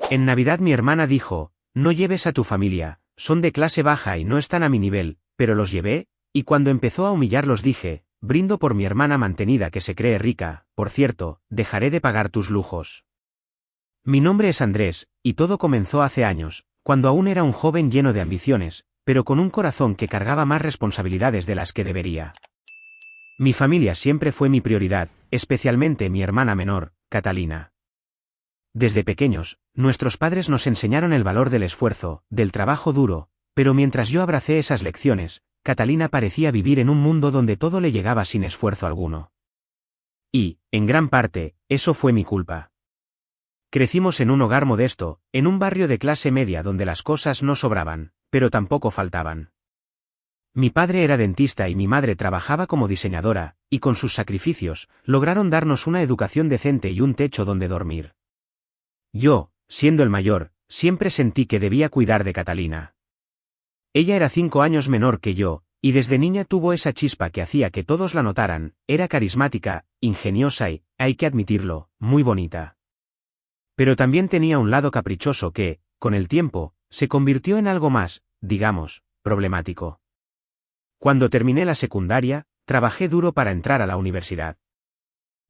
En Navidad mi hermana dijo, no lleves a tu familia, son de clase baja y no están a mi nivel, pero los llevé, y cuando empezó a humillarlos dije, brindo por mi hermana mantenida que se cree rica, por cierto, dejaré de pagar tus lujos. Mi nombre es Andrés, y todo comenzó hace años, cuando aún era un joven lleno de ambiciones, pero con un corazón que cargaba más responsabilidades de las que debería. Mi familia siempre fue mi prioridad, especialmente mi hermana menor, Catalina. Desde pequeños, nuestros padres nos enseñaron el valor del esfuerzo, del trabajo duro, pero mientras yo abracé esas lecciones, Catalina parecía vivir en un mundo donde todo le llegaba sin esfuerzo alguno. Y, en gran parte, eso fue mi culpa. Crecimos en un hogar modesto, en un barrio de clase media donde las cosas no sobraban, pero tampoco faltaban. Mi padre era dentista y mi madre trabajaba como diseñadora, y con sus sacrificios, lograron darnos una educación decente y un techo donde dormir. Yo, siendo el mayor, siempre sentí que debía cuidar de Catalina. Ella era 5 años menor que yo, y desde niña tuvo esa chispa que hacía que todos la notaran, era carismática, ingeniosa y, hay que admitirlo, muy bonita. Pero también tenía un lado caprichoso que, con el tiempo, se convirtió en algo más, digamos, problemático. Cuando terminé la secundaria, trabajé duro para entrar a la universidad.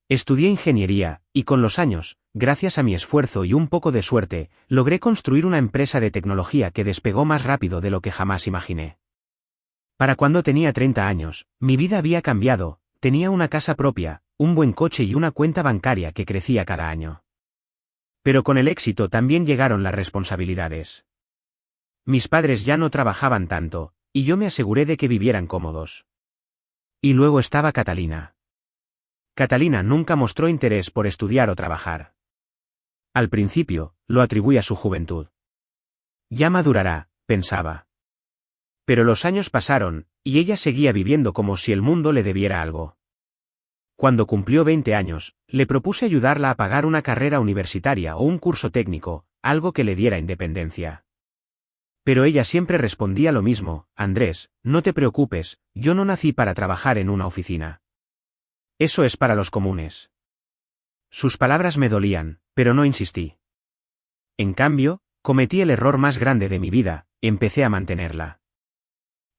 Estudié ingeniería, y con los años, gracias a mi esfuerzo y un poco de suerte, logré construir una empresa de tecnología que despegó más rápido de lo que jamás imaginé. Para cuando tenía 30 años, mi vida había cambiado, tenía una casa propia, un buen coche y una cuenta bancaria que crecía cada año. Pero con el éxito también llegaron las responsabilidades. Mis padres ya no trabajaban tanto, y yo me aseguré de que vivieran cómodos. Y luego estaba Catalina. Catalina nunca mostró interés por estudiar o trabajar. Al principio, lo atribuí a su juventud. Ya madurará, pensaba. Pero los años pasaron, y ella seguía viviendo como si el mundo le debiera algo. Cuando cumplió 20 años, le propuse ayudarla a pagar una carrera universitaria o un curso técnico, algo que le diera independencia. Pero ella siempre respondía lo mismo, Andrés, no te preocupes, yo no nací para trabajar en una oficina. Eso es para los comunes. Sus palabras me dolían, pero no insistí. En cambio, cometí el error más grande de mi vida, empecé a mantenerla.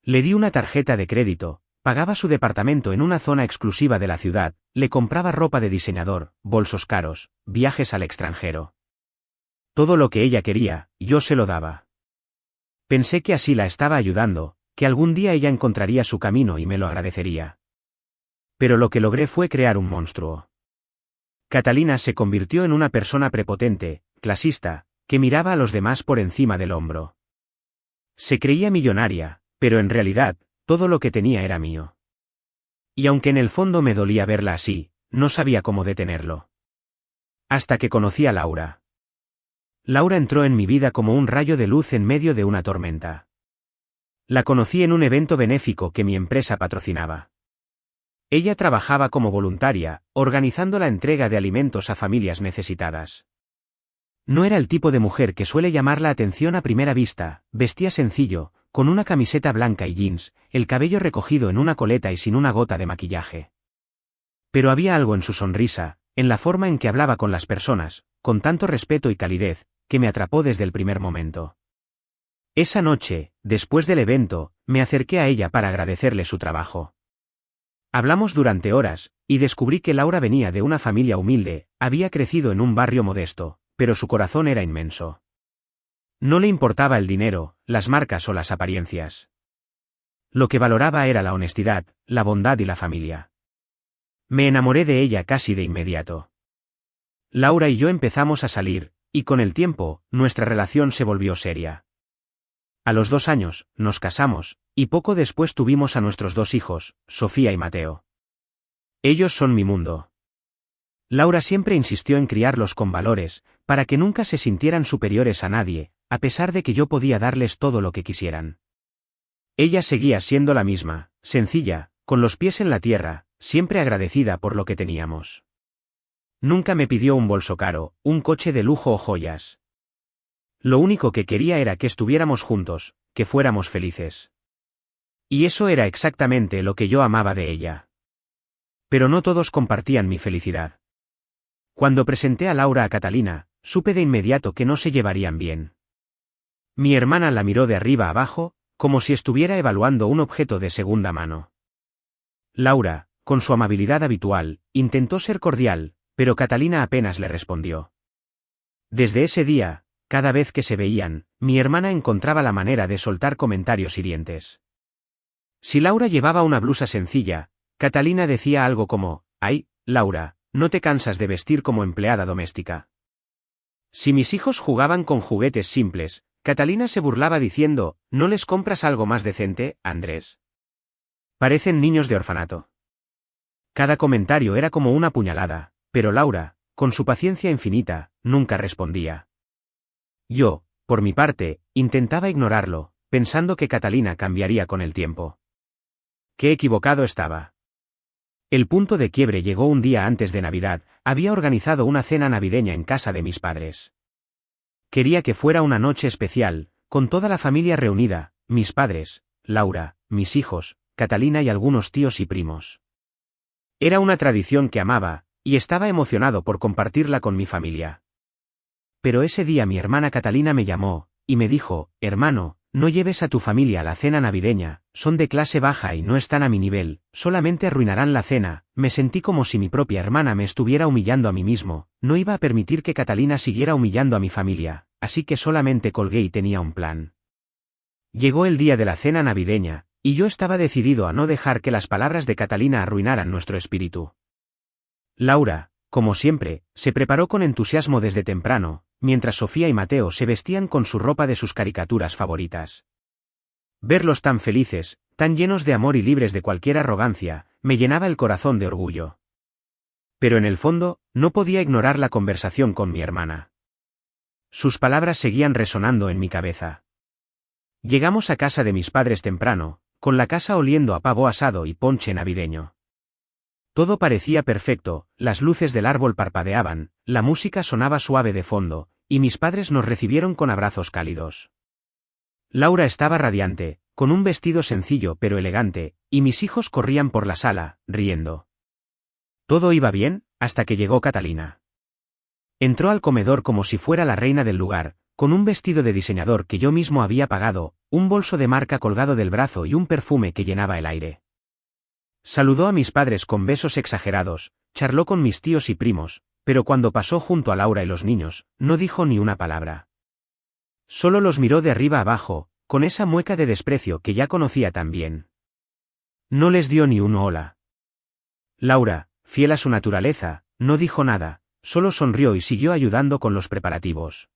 Le di una tarjeta de crédito, pagaba su departamento en una zona exclusiva de la ciudad, le compraba ropa de diseñador, bolsos caros, viajes al extranjero. Todo lo que ella quería, yo se lo daba. Pensé que así la estaba ayudando, que algún día ella encontraría su camino y me lo agradecería. Pero lo que logré fue crear un monstruo. Catalina se convirtió en una persona prepotente, clasista, que miraba a los demás por encima del hombro. Se creía millonaria, pero en realidad, todo lo que tenía era mío. Y aunque en el fondo me dolía verla así, no sabía cómo detenerlo. Hasta que conocí a Laura. Laura entró en mi vida como un rayo de luz en medio de una tormenta. La conocí en un evento benéfico que mi empresa patrocinaba. Ella trabajaba como voluntaria, organizando la entrega de alimentos a familias necesitadas. No era el tipo de mujer que suele llamar la atención a primera vista, vestía sencillo, con una camiseta blanca y jeans, el cabello recogido en una coleta y sin una gota de maquillaje. Pero había algo en su sonrisa, en la forma en que hablaba con las personas, con tanto respeto y calidez, que me atrapó desde el primer momento. Esa noche, después del evento, me acerqué a ella para agradecerle su trabajo. Hablamos durante horas, y descubrí que Laura venía de una familia humilde, había crecido en un barrio modesto, pero su corazón era inmenso. No le importaba el dinero, las marcas o las apariencias. Lo que valoraba era la honestidad, la bondad y la familia. Me enamoré de ella casi de inmediato. Laura y yo empezamos a salir, y con el tiempo, nuestra relación se volvió seria. A los 2 años, nos casamos, y poco después tuvimos a nuestros 2 hijos, Sofía y Mateo. Ellos son mi mundo. Laura siempre insistió en criarlos con valores, para que nunca se sintieran superiores a nadie, a pesar de que yo podía darles todo lo que quisieran. Ella seguía siendo la misma, sencilla, con los pies en la tierra, siempre agradecida por lo que teníamos. Nunca me pidió un bolso caro, un coche de lujo o joyas. Lo único que quería era que estuviéramos juntos, que fuéramos felices. Y eso era exactamente lo que yo amaba de ella. Pero no todos compartían mi felicidad. Cuando presenté a Laura a Catalina, supe de inmediato que no se llevarían bien. Mi hermana la miró de arriba abajo, como si estuviera evaluando un objeto de segunda mano. Laura, con su amabilidad habitual, intentó ser cordial, pero Catalina apenas le respondió. Desde ese día, cada vez que se veían, mi hermana encontraba la manera de soltar comentarios hirientes. Si Laura llevaba una blusa sencilla, Catalina decía algo como, «Ay, Laura, ¿no te cansas de vestir como empleada doméstica?». Si mis hijos jugaban con juguetes simples, Catalina se burlaba diciendo, «¿No les compras algo más decente, Andrés? Parecen niños de orfanato». Cada comentario era como una puñalada, pero Laura, con su paciencia infinita, nunca respondía. Yo, por mi parte, intentaba ignorarlo, pensando que Catalina cambiaría con el tiempo. Qué equivocado estaba. El punto de quiebre llegó un día antes de Navidad. Había organizado una cena navideña en casa de mis padres. Quería que fuera una noche especial, con toda la familia reunida, mis padres, Laura, mis hijos, Catalina y algunos tíos y primos. Era una tradición que amaba, y estaba emocionado por compartirla con mi familia. Pero ese día mi hermana Catalina me llamó, y me dijo, «Hermano, no lleves a tu familia a la cena navideña, son de clase baja y no están a mi nivel, solamente arruinarán la cena». Me sentí como si mi propia hermana me estuviera humillando a mí mismo, no iba a permitir que Catalina siguiera humillando a mi familia, así que solamente colgué y tenía un plan. Llegó el día de la cena navideña, y yo estaba decidido a no dejar que las palabras de Catalina arruinaran nuestro espíritu. Laura, como siempre, se preparó con entusiasmo desde temprano, mientras Sofía y Mateo se vestían con su ropa de sus caricaturas favoritas. Verlos tan felices, tan llenos de amor y libres de cualquier arrogancia, me llenaba el corazón de orgullo. Pero en el fondo, no podía ignorar la conversación con mi hermana. Sus palabras seguían resonando en mi cabeza. Llegamos a casa de mis padres temprano, con la casa oliendo a pavo asado y ponche navideño. Todo parecía perfecto, las luces del árbol parpadeaban, la música sonaba suave de fondo, y mis padres nos recibieron con abrazos cálidos. Laura estaba radiante, con un vestido sencillo pero elegante, y mis hijos corrían por la sala, riendo. Todo iba bien, hasta que llegó Catalina. Entró al comedor como si fuera la reina del lugar, con un vestido de diseñador que yo mismo había pagado, un bolso de marca colgado del brazo y un perfume que llenaba el aire. Saludó a mis padres con besos exagerados, charló con mis tíos y primos, pero cuando pasó junto a Laura y los niños, no dijo ni una palabra. Solo los miró de arriba abajo, con esa mueca de desprecio que ya conocía tan bien. No les dio ni un hola. Laura, fiel a su naturaleza, no dijo nada, solo sonrió y siguió ayudando con los preparativos.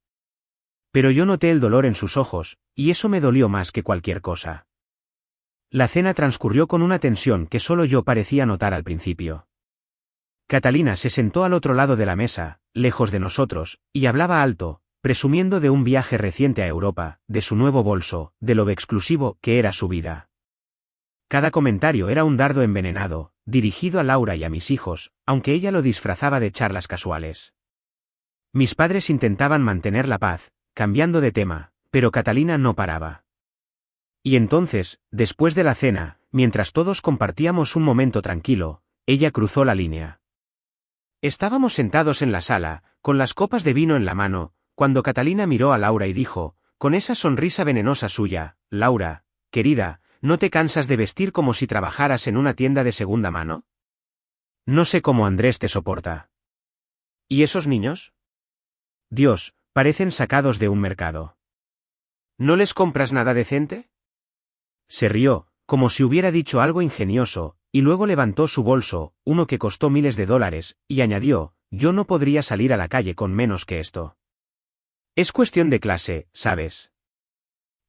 Pero yo noté el dolor en sus ojos, y eso me dolió más que cualquier cosa. La cena transcurrió con una tensión que solo yo parecía notar al principio. Catalina se sentó al otro lado de la mesa, lejos de nosotros, y hablaba alto, presumiendo de un viaje reciente a Europa, de su nuevo bolso, de lo exclusivo que era su vida. Cada comentario era un dardo envenenado, dirigido a Laura y a mis hijos, aunque ella lo disfrazaba de charlas casuales. Mis padres intentaban mantener la paz, cambiando de tema, pero Catalina no paraba. Y entonces, después de la cena, mientras todos compartíamos un momento tranquilo, ella cruzó la línea. Estábamos sentados en la sala, con las copas de vino en la mano, cuando Catalina miró a Laura y dijo, con esa sonrisa venenosa suya, «Laura, querida, ¿no te cansas de vestir como si trabajaras en una tienda de segunda mano? No sé cómo Andrés te soporta. ¿Y esos niños? Dios, parecen sacados de un mercado. ¿No les compras nada decente?». Se rió, como si hubiera dicho algo ingenioso, y luego levantó su bolso, uno que costó miles de dólares, y añadió, «Yo no podría salir a la calle con menos que esto. Es cuestión de clase, ¿sabes?».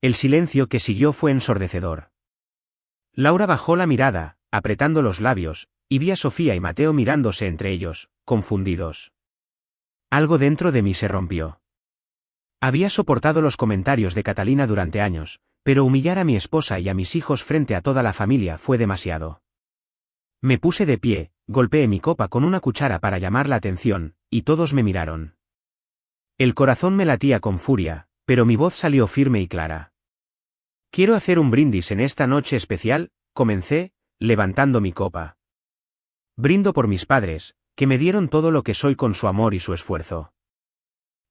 El silencio que siguió fue ensordecedor. Laura bajó la mirada, apretando los labios, y vi a Sofía y Mateo mirándose entre ellos, confundidos. Algo dentro de mí se rompió. Había soportado los comentarios de Catalina durante años, pero humillar a mi esposa y a mis hijos frente a toda la familia fue demasiado. Me puse de pie, golpeé mi copa con una cuchara para llamar la atención, y todos me miraron. El corazón me latía con furia, pero mi voz salió firme y clara. «Quiero hacer un brindis en esta noche especial», comencé, levantando mi copa. «Brindo por mis padres, que me dieron todo lo que soy con su amor y su esfuerzo.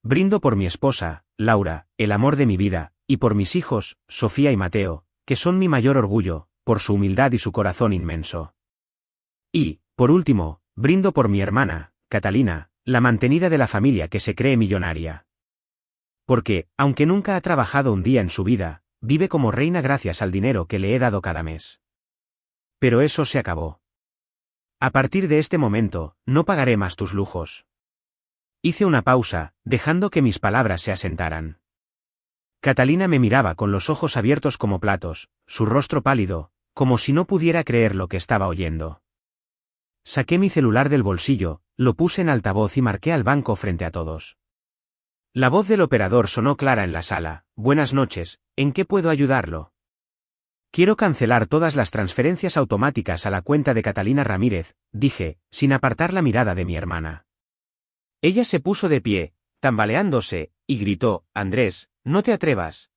Brindo por mi esposa, Laura, el amor de mi vida, y por mis hijos, Sofía y Mateo, que son mi mayor orgullo, por su humildad y su corazón inmenso. Y, por último, brindo por mi hermana, Catalina, la mantenida de la familia que se cree millonaria. Porque, aunque nunca ha trabajado un día en su vida, vive como reina gracias al dinero que le he dado cada mes. Pero eso se acabó. A partir de este momento, no pagaré más tus lujos. Hice una pausa, dejando que mis palabras se asentaran. Catalina me miraba con los ojos abiertos como platos, su rostro pálido, como si no pudiera creer lo que estaba oyendo. Saqué mi celular del bolsillo, lo puse en altavoz y marqué al banco frente a todos. La voz del operador sonó clara en la sala. Buenas noches, ¿en qué puedo ayudarlo? Quiero cancelar todas las transferencias automáticas a la cuenta de Catalina Ramírez, dije, sin apartar la mirada de mi hermana. Ella se puso de pie, tambaleándose, y gritó, Andrés, no te atrevas.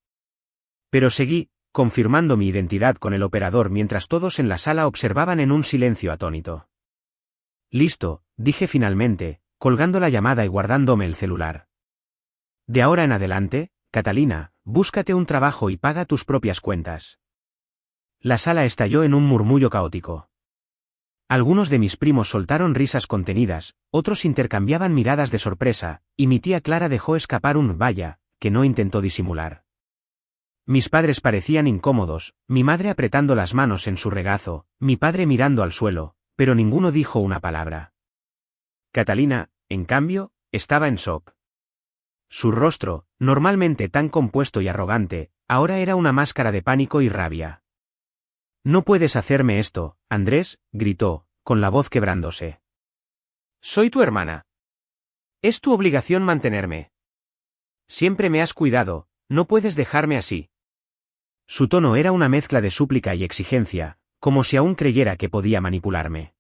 Pero seguí, confirmando mi identidad con el operador mientras todos en la sala observaban en un silencio atónito. Listo, dije finalmente, colgando la llamada y guardándome el celular. De ahora en adelante, Catalina, búscate un trabajo y paga tus propias cuentas. La sala estalló en un murmullo caótico. Algunos de mis primos soltaron risas contenidas, otros intercambiaban miradas de sorpresa, y mi tía Clara dejó escapar un vaya, que no intentó disimular. Mis padres parecían incómodos, mi madre apretando las manos en su regazo, mi padre mirando al suelo, pero ninguno dijo una palabra. Catalina, en cambio, estaba en shock. Su rostro, normalmente tan compuesto y arrogante, ahora era una máscara de pánico y rabia. No puedes hacerme esto, Andrés, gritó, con la voz quebrándose. Soy tu hermana. Es tu obligación mantenerme. Siempre me has cuidado, no puedes dejarme así. Su tono era una mezcla de súplica y exigencia, como si aún creyera que podía manipularme.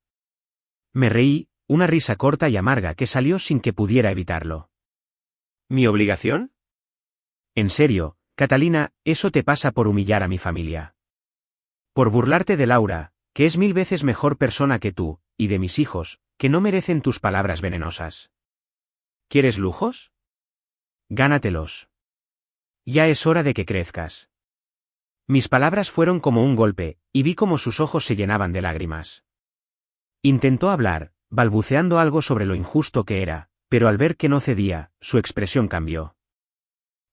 Me reí, una risa corta y amarga que salió sin que pudiera evitarlo. ¿Mi obligación? En serio, Catalina, eso te pasa por humillar a mi familia. Por burlarte de Laura, que es 1000 veces mejor persona que tú, y de mis hijos, que no merecen tus palabras venenosas. ¿Quieres lujos? Gánatelos. Ya es hora de que crezcas. Mis palabras fueron como un golpe, y vi cómo sus ojos se llenaban de lágrimas. Intentó hablar, balbuceando algo sobre lo injusto que era, pero al ver que no cedía, su expresión cambió.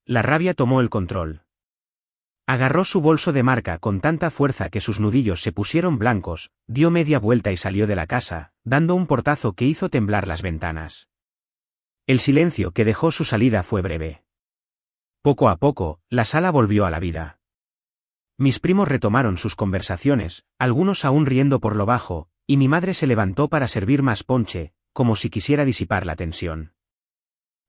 La rabia tomó el control. Agarró su bolso de marca con tanta fuerza que sus nudillos se pusieron blancos, dio media vuelta y salió de la casa, dando un portazo que hizo temblar las ventanas. El silencio que dejó su salida fue breve. Poco a poco, la sala volvió a la vida. Mis primos retomaron sus conversaciones, algunos aún riendo por lo bajo, y mi madre se levantó para servir más ponche, como si quisiera disipar la tensión.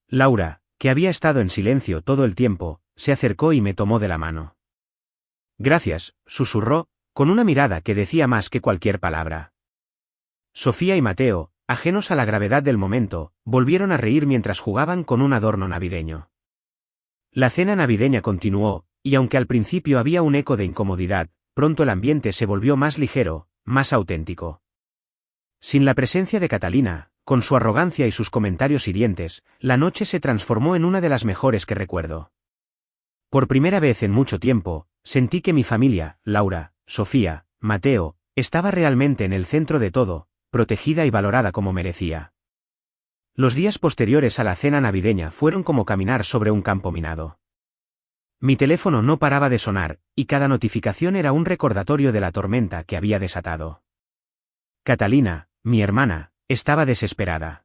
Laura, que había estado en silencio todo el tiempo, se acercó y me tomó de la mano. Gracias, susurró, con una mirada que decía más que cualquier palabra. Sofía y Mateo, ajenos a la gravedad del momento, volvieron a reír mientras jugaban con un adorno navideño. La cena navideña continuó, y aunque al principio había un eco de incomodidad, pronto el ambiente se volvió más ligero, más auténtico. Sin la presencia de Catalina, con su arrogancia y sus comentarios hirientes, la noche se transformó en una de las mejores que recuerdo. Por primera vez en mucho tiempo, sentí que mi familia, Laura, Sofía, Mateo, estaba realmente en el centro de todo, protegida y valorada como merecía. Los días posteriores a la cena navideña fueron como caminar sobre un campo minado. Mi teléfono no paraba de sonar, y cada notificación era un recordatorio de la tormenta que había desatado. Catalina, mi hermana, estaba desesperada.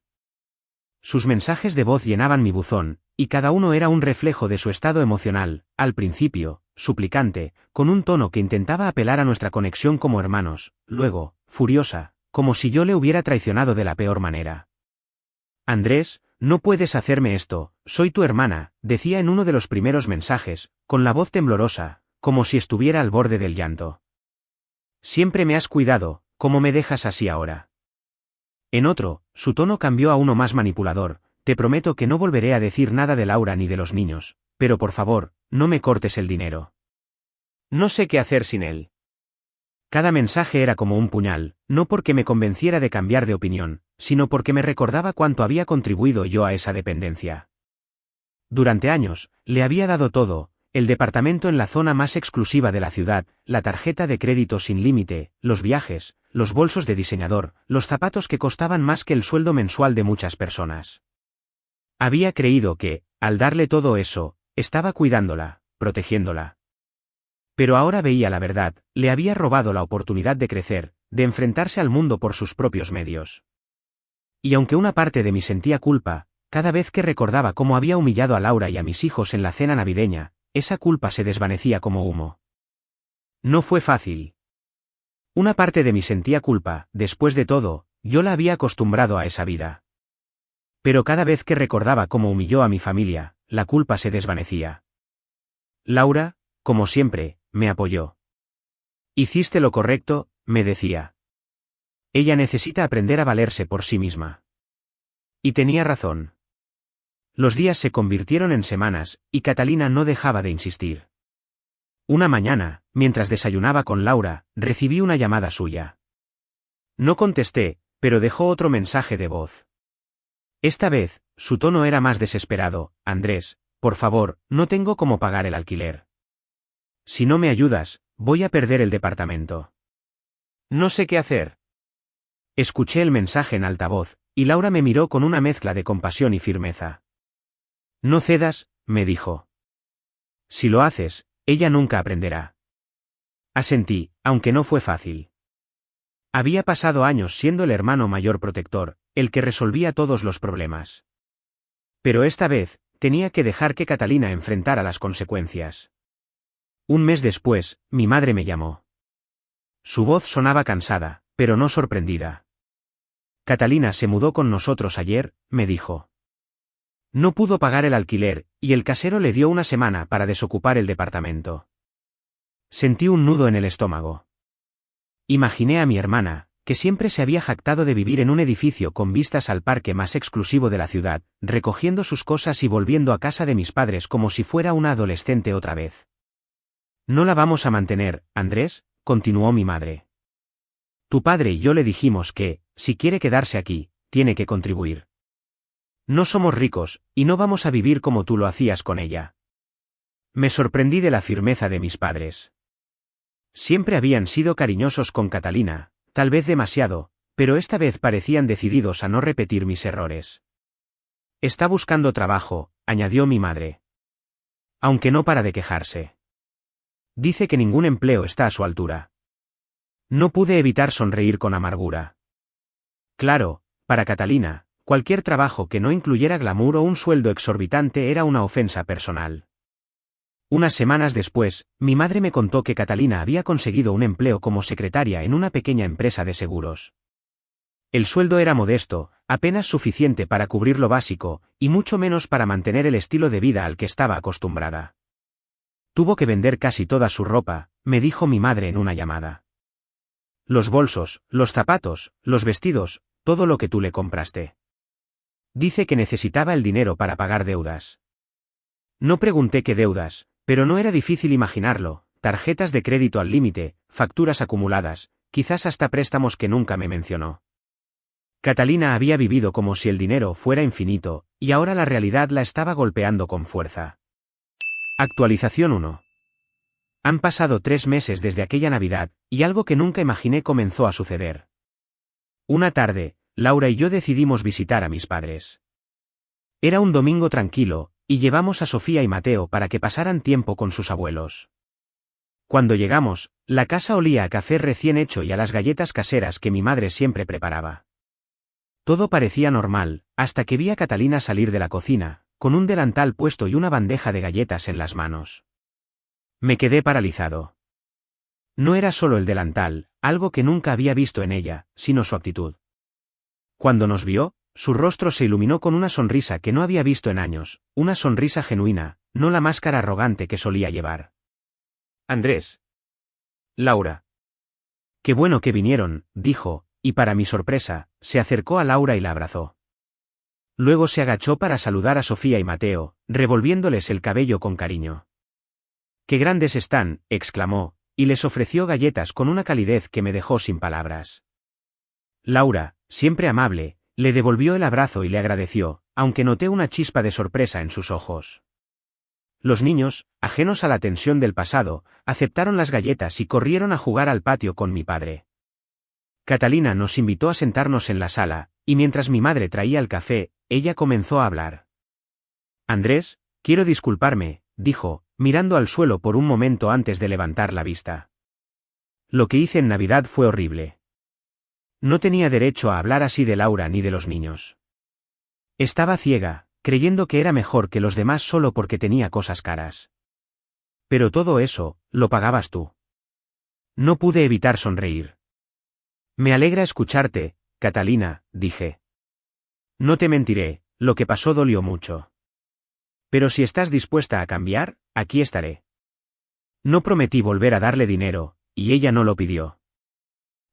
Sus mensajes de voz llenaban mi buzón, y cada uno era un reflejo de su estado emocional, al principio, suplicante, con un tono que intentaba apelar a nuestra conexión como hermanos, luego, furiosa, como si yo le hubiera traicionado de la peor manera. Andrés, no puedes hacerme esto, soy tu hermana, decía en uno de los primeros mensajes, con la voz temblorosa, como si estuviera al borde del llanto. Siempre me has cuidado, ¿cómo me dejas así ahora? En otro, su tono cambió a uno más manipulador, te prometo que no volveré a decir nada de Laura ni de los niños, pero por favor, no me cortes el dinero. No sé qué hacer sin él. Cada mensaje era como un puñal, no porque me convenciera de cambiar de opinión, sino porque me recordaba cuánto había contribuido yo a esa dependencia. Durante años, le había dado todo: el departamento en la zona más exclusiva de la ciudad, la tarjeta de crédito sin límite, los viajes, los bolsos de diseñador, los zapatos que costaban más que el sueldo mensual de muchas personas. Había creído que, al darle todo eso, estaba cuidándola, protegiéndola. Pero ahora veía la verdad: le había robado la oportunidad de crecer, de enfrentarse al mundo por sus propios medios. Y aunque una parte de mí sentía culpa, cada vez que recordaba cómo había humillado a Laura y a mis hijos en la cena navideña, esa culpa se desvanecía como humo. No fue fácil. Una parte de mí sentía culpa: después de todo, yo la había acostumbrado a esa vida. Pero cada vez que recordaba cómo humilló a mi familia, la culpa se desvanecía. Laura, como siempre, me apoyó. Hiciste lo correcto, me decía. Ella necesita aprender a valerse por sí misma. Y tenía razón. Los días se convirtieron en semanas, y Catalina no dejaba de insistir. Una mañana, mientras desayunaba con Laura, recibí una llamada suya. No contesté, pero dejó otro mensaje de voz. Esta vez, su tono era más desesperado: Andrés, por favor, no tengo cómo pagar el alquiler. Si no me ayudas, voy a perder el departamento. No sé qué hacer. Escuché el mensaje en altavoz, y Laura me miró con una mezcla de compasión y firmeza. No cedas, me dijo. Si lo haces, ella nunca aprenderá. Asentí, aunque no fue fácil. Había pasado años siendo el hermano mayor protector, el que resolvía todos los problemas. Pero esta vez, tenía que dejar que Catalina enfrentara las consecuencias. Un mes después, mi madre me llamó. Su voz sonaba cansada, pero no sorprendida. Catalina se mudó con nosotros ayer, me dijo. No pudo pagar el alquiler, y el casero le dio una semana para desocupar el departamento. Sentí un nudo en el estómago. Imaginé a mi hermana, que siempre se había jactado de vivir en un edificio con vistas al parque más exclusivo de la ciudad, recogiendo sus cosas y volviendo a casa de mis padres como si fuera una adolescente otra vez. No la vamos a mantener, Andrés, continuó mi madre. Tu padre y yo le dijimos que, si quiere quedarse aquí, tiene que contribuir. No somos ricos, y no vamos a vivir como tú lo hacías con ella. Me sorprendí de la firmeza de mis padres. Siempre habían sido cariñosos con Catalina, tal vez demasiado, pero esta vez parecían decididos a no repetir mis errores. Está buscando trabajo, añadió mi madre. Aunque no para de quejarse. Dice que ningún empleo está a su altura. No pude evitar sonreír con amargura. Claro, para Catalina, cualquier trabajo que no incluyera glamour o un sueldo exorbitante era una ofensa personal. Unas semanas después, mi madre me contó que Catalina había conseguido un empleo como secretaria en una pequeña empresa de seguros. El sueldo era modesto, apenas suficiente para cubrir lo básico, y mucho menos para mantener el estilo de vida al que estaba acostumbrada. Tuvo que vender casi toda su ropa, me dijo mi madre en una llamada. Los bolsos, los zapatos, los vestidos, todo lo que tú le compraste. Dice que necesitaba el dinero para pagar deudas. No pregunté qué deudas, pero no era difícil imaginarlo: tarjetas de crédito al límite, facturas acumuladas, quizás hasta préstamos que nunca me mencionó. Catalina había vivido como si el dinero fuera infinito, y ahora la realidad la estaba golpeando con fuerza. Actualización 1. Han pasado 3 meses desde aquella Navidad, y algo que nunca imaginé comenzó a suceder. Una tarde, Laura y yo decidimos visitar a mis padres. Era un domingo tranquilo, y llevamos a Sofía y Mateo para que pasaran tiempo con sus abuelos. Cuando llegamos, la casa olía a café recién hecho y a las galletas caseras que mi madre siempre preparaba. Todo parecía normal, hasta que vi a Catalina salir de la cocina, con un delantal puesto y una bandeja de galletas en las manos. Me quedé paralizado. No era solo el delantal, algo que nunca había visto en ella, sino su actitud. Cuando nos vio, su rostro se iluminó con una sonrisa que no había visto en años, una sonrisa genuina, no la máscara arrogante que solía llevar. Andrés. Laura. Qué bueno que vinieron, dijo, y para mi sorpresa, se acercó a Laura y la abrazó. Luego se agachó para saludar a Sofía y Mateo, revolviéndoles el cabello con cariño. ¡Qué grandes están!, exclamó, y les ofreció galletas con una calidez que me dejó sin palabras. Laura, siempre amable, le devolvió el abrazo y le agradeció, aunque noté una chispa de sorpresa en sus ojos. Los niños, ajenos a la tensión del pasado, aceptaron las galletas y corrieron a jugar al patio con mi padre. Catalina nos invitó a sentarnos en la sala, y mientras mi madre traía el café, ella comenzó a hablar. Andrés, quiero disculparme, dijo, mirando al suelo por un momento antes de levantar la vista. Lo que hice en Navidad fue horrible. No tenía derecho a hablar así de Laura ni de los niños. Estaba ciega, creyendo que era mejor que los demás solo porque tenía cosas caras. Pero todo eso, lo pagabas tú. No pude evitar sonreír. Me alegra escucharte, Catalina, dije. No te mentiré, lo que pasó dolió mucho. Pero si estás dispuesta a cambiar, aquí estaré. No prometí volver a darle dinero, y ella no lo pidió.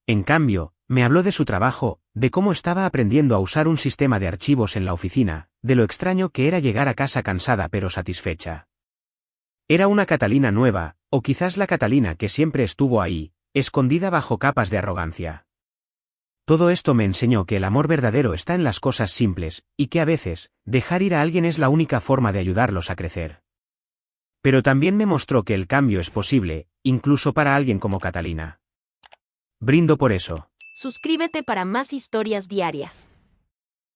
En cambio, me habló de su trabajo, de cómo estaba aprendiendo a usar un sistema de archivos en la oficina, de lo extraño que era llegar a casa cansada pero satisfecha. Era una Catalina nueva, o quizás la Catalina que siempre estuvo ahí, escondida bajo capas de arrogancia. Todo esto me enseñó que el amor verdadero está en las cosas simples, y que a veces, dejar ir a alguien es la única forma de ayudarlos a crecer. Pero también me mostró que el cambio es posible, incluso para alguien como Catalina. Brindo por eso. Suscríbete para más historias diarias.